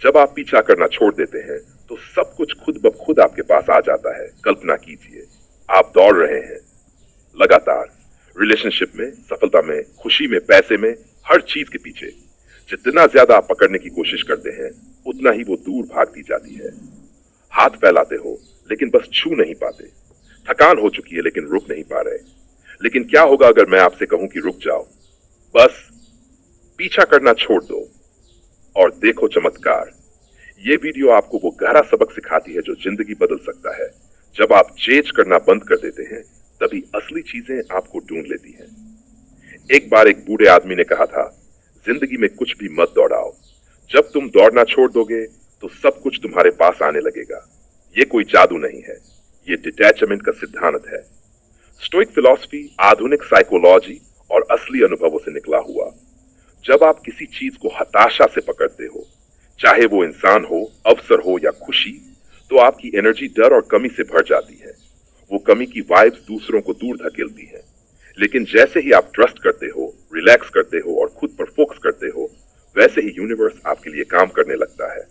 जब आप पीछा करना छोड़ देते हैं तो सब कुछ खुद ब खुद आपके पास आ जाता है। कल्पना कीजिए, आप दौड़ रहे हैं लगातार, रिलेशनशिप में, सफलता में, खुशी में, पैसे में, हर चीज के पीछे। जितना ज्यादा आप पकड़ने की कोशिश करते हैं उतना ही वो दूर भागती जाती है। हाथ फैलाते हो लेकिन बस छू नहीं पाते। थकान हो चुकी है लेकिन रुक नहीं पा रहे। लेकिन क्या होगा अगर मैं आपसे कहूं कि रुक जाओ, बस पीछा करना छोड़ दो और देखो चमत्कार। ये वीडियो आपको वो गहरा सबक सिखाती है जो जिंदगी बदल सकता है। जब आप चेज करना बंद कर देते हैं तभी असली चीजें आपको ढूंढ लेती हैं। एक बार एक बूढ़े आदमी ने कहा था, जिंदगी में कुछ भी मत दौड़ाओ। जब तुम दौड़ना छोड़ दोगे तो सब कुछ तुम्हारे पास आने लगेगा। ये कोई जादू नहीं है, ये डिटैचमेंट का सिद्धांत है। स्टोइक फिलॉसफी आधुनिक साइकोलॉजी और असली अनुभवों से निकला हुआ। जब आप किसी चीज को हताशा से पकड़ते हो, चाहे वो इंसान हो, अवसर हो या खुशी, तो आपकी एनर्जी डर और कमी से भर जाती है। वो कमी की वाइब्स दूसरों को दूर धकेलती हैं। लेकिन जैसे ही आप ट्रस्ट करते हो, रिलैक्स करते हो और खुद पर फोकस करते हो, वैसे ही यूनिवर्स आपके लिए काम करने लगता है।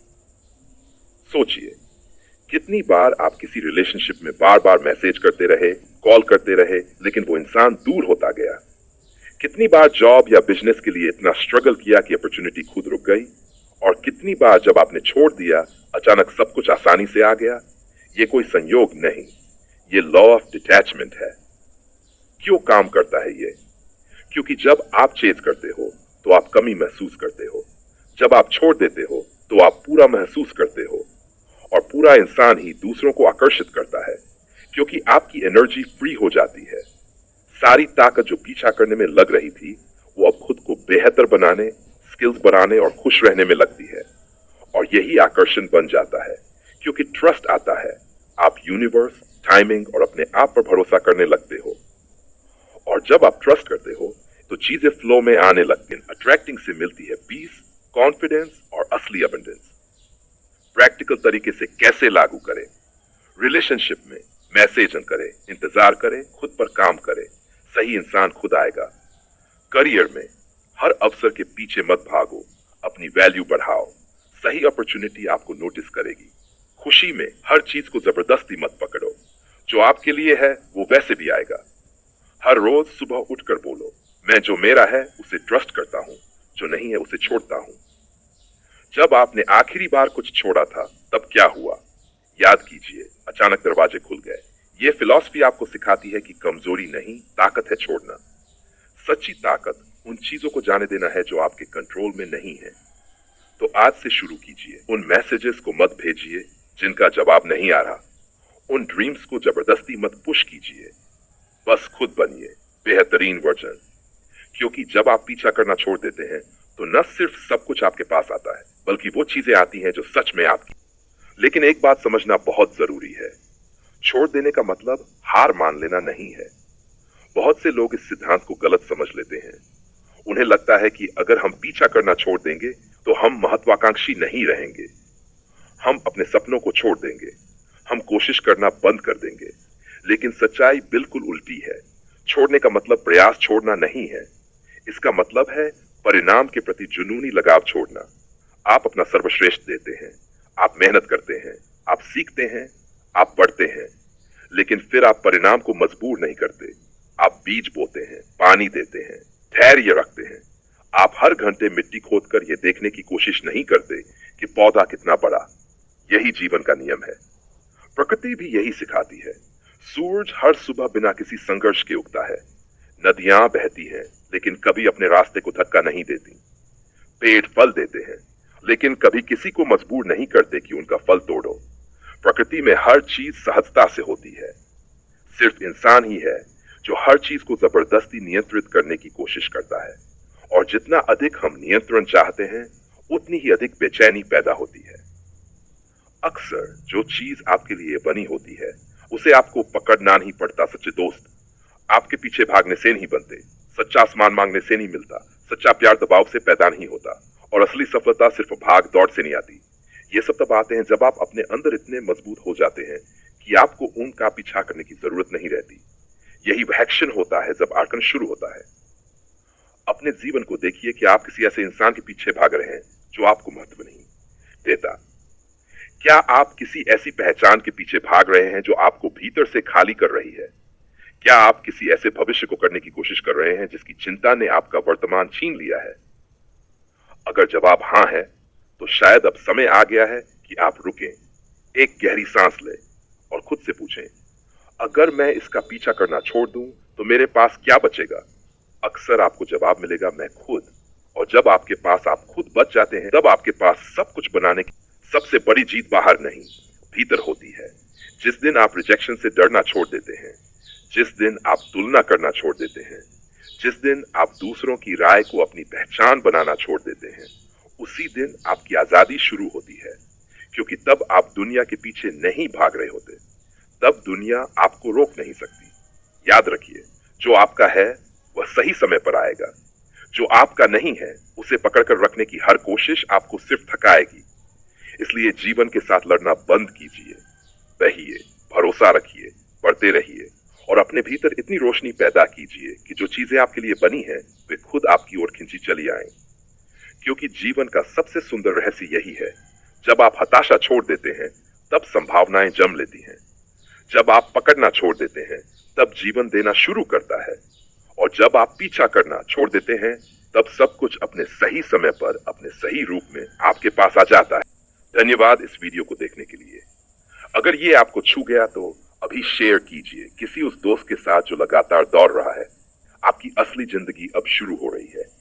सोचिए, कितनी बार आप किसी रिलेशनशिप में बार बार मैसेज करते रहे, कॉल करते रहे, लेकिन वो इंसान दूर होता गया। कितनी बार जॉब या बिजनेस के लिए इतना स्ट्रगल किया कि अपॉर्चुनिटी खुद रुक गई। और कितनी बार जब आपने छोड़ दिया, अचानक सब कुछ आसानी से आ गया। ये कोई संयोग नहीं, ये लॉ ऑफ डिटैचमेंट है। क्यों काम करता है ये? क्योंकि जब आप चेज करते हो तो आप कमी महसूस करते हो। जब आप छोड़ देते हो तो आप पूरा महसूस करते हो। और पूरा इंसान ही दूसरों को आकर्षित करता है, क्योंकि आपकी एनर्जी फ्री हो जाती है। सारी ताकत जो पीछा करने में लग रही थी, वो अब खुद को बेहतर बनाने, स्किल्स बढ़ाने और खुश रहने में लगती है। और यही आकर्षण बन जाता है, क्योंकि ट्रस्ट आता है। आप यूनिवर्स, टाइमिंग और अपने आप पर भरोसा करने लगते हो। और जब आप ट्रस्ट करते हो तो चीजें फ्लो में आने लगती हैं। अट्रैक्टिंग से मिलती है पीस, कॉन्फिडेंस और असली अबंडेंस। प्रैक्टिकल तरीके से कैसे लागू करें? रिलेशनशिप में मैसेज न करें, इंतजार करें, खुद पर काम करें, सही इंसान खुद आएगा। करियर में हर अवसर के पीछे मत भागो, अपनी वैल्यू बढ़ाओ, सही अपॉर्चुनिटी आपको नोटिस करेगी। खुशी में हर चीज को जबरदस्ती मत पकड़ो, जो आपके लिए है वो वैसे भी आएगा। हर रोज सुबह उठकर बोलो, मैं जो मेरा है उसे ट्रस्ट करता हूँ, जो नहीं है उसे छोड़ता हूँ। जब आपने आखिरी बार कुछ छोड़ा था तब क्या हुआ? याद कीजिए, अचानक दरवाजे खुल गए। ये फिलॉसफी आपको सिखाती है कि कमजोरी नहीं, ताकत है छोड़ना। सच्ची ताकत उन चीजों को जाने देना है जो आपके कंट्रोल में नहीं है। तो आज से शुरू कीजिए। उन मैसेजेस को मत भेजिए जिनका जवाब नहीं आ रहा। उन ड्रीम्स को जबरदस्ती मत पुश कीजिए। बस खुद बनिए बेहतरीन वर्जन। क्योंकि जब आप पीछा करना छोड़ देते हैं तो न सिर्फ सब कुछ आपके पास आता है, बल्कि वो चीजें आती हैं जो सच में आपकी। लेकिन एक बात समझना बहुत जरूरी है, छोड़ देने का मतलब हार मान लेना नहीं है। बहुत से लोग इस सिद्धांत को गलत समझ लेते हैं। उन्हें लगता है कि अगर हम पीछा करना छोड़ देंगे तो हम महत्वाकांक्षी नहीं रहेंगे, हम अपने सपनों को छोड़ देंगे, हम कोशिश करना बंद कर देंगे। लेकिन सच्चाई बिल्कुल उल्टी है। छोड़ने का मतलब प्रयास छोड़ना नहीं है, इसका मतलब है परिणाम के प्रति जुनूनी लगाव छोड़ना। आप अपना सर्वश्रेष्ठ देते हैं, आप मेहनत करते हैं, आप सीखते हैं, आप बढ़ते हैं, लेकिन फिर आप परिणाम को मजबूर नहीं करते। आप बीज बोते हैं, पानी देते हैं, धैर्य रखते हैं। आप हर घंटे मिट्टी खोदकर यह देखने की कोशिश नहीं करते कि पौधा कितना बड़ा। यही जीवन का नियम है। प्रकृति भी यही सिखाती है। सूरज हर सुबह बिना किसी संघर्ष के उगता है। नदियां बहती हैं, लेकिन कभी अपने रास्ते को धक्का नहीं देती। पेड़ फल देते हैं, लेकिन कभी किसी को मजबूर नहीं करते कि उनका फल तोड़ो। प्रकृति में हर चीज सहजता से होती है। सिर्फ इंसान ही है जो हर चीज को जबरदस्ती नियंत्रित करने की कोशिश करता है। और जितना अधिक हम नियंत्रण चाहते हैं, उतनी ही अधिक बेचैनी पैदा होती है। अक्सर जो चीज आपके लिए बनी होती है, उसे आपको पकड़ना नहीं पड़ता। सच्चे दोस्त आपके पीछे भागने से नहीं बनते, सच्चा आसमान मांगने से नहीं मिलता, सच्चा प्यार दबाव से पैदा नहीं होता, और असली सफलता सिर्फ भाग दौड़ से नहीं आती। ये सब तब आते हैं जब आप अपने अंदर इतने मजबूत हो जाते हैं कि आपको उनका पीछा करने की जरूरत नहीं रहती। यही वह एक्शन होता है जब आकर्षण शुरू होता है। अपने जीवन को देखिए कि आप किसी ऐसे इंसान के पीछे भाग रहे हैं जो आपको महत्व नहीं देता। क्या आप किसी ऐसी पहचान के पीछे भाग रहे हैं जो आपको भीतर से खाली कर रही है? क्या आप किसी ऐसे भविष्य को करने की कोशिश कर रहे हैं जिसकी चिंता ने आपका वर्तमान छीन लिया है? अगर जवाब हां है, तो शायद अब समय आ गया है कि आप रुकें, एक गहरी सांस लें और खुद से पूछें, अगर मैं इसका पीछा करना छोड़ दूं, तो मेरे पास क्या बचेगा? अक्सर आपको जवाब मिलेगा, मैं खुद। और जब आपके पास आप खुद बच जाते हैं, तब आपके पास सब कुछ बनाने की सबसे बड़ी जीत बाहर नहीं, भीतर होती है। जिस दिन आप रिजेक्शन से डरना छोड़ देते हैं, जिस दिन आप तुलना करना छोड़ देते हैं, जिस दिन आप दूसरों की राय को अपनी पहचान बनाना छोड़ देते हैं, उसी दिन आपकी आजादी शुरू होती है। क्योंकि तब आप दुनिया के पीछे नहीं भाग रहे होते, तब दुनिया आपको रोक नहीं सकती। याद रखिए, जो आपका है वह सही समय पर आएगा। जो आपका नहीं है, उसे पकड़कर रखने की हर कोशिश आपको सिर्फ थकाएगी। इसलिए जीवन के साथ लड़ना बंद कीजिए, बहिए, भरोसा रखिए, बढ़ते रहिए और अपने भीतर इतनी रोशनी पैदा कीजिए कि जो चीजें आपके लिए बनी हैं, वे खुद आपकी ओर खिंची चली आएं। क्योंकि जीवन का सबसे सुंदर रहस्य यही है, जब आप हताशा छोड़ देते हैं, तब संभावनाएं जम लेती हैं। जब आप पकड़ना छोड़ देते हैं, तब जीवन देना शुरू करता है। और जब आप पीछा करना छोड़ देते हैं, तब सब कुछ अपने सही समय पर, अपने सही रूप में आपके पास आ जाता है। धन्यवाद इस वीडियो को देखने के लिए। अगर ये आपको छू गया तो अभी शेयर कीजिए किसी उस दोस्त के साथ जो लगातार दौड़ रहा है। आपकी असली जिंदगी अब शुरू हो रही है।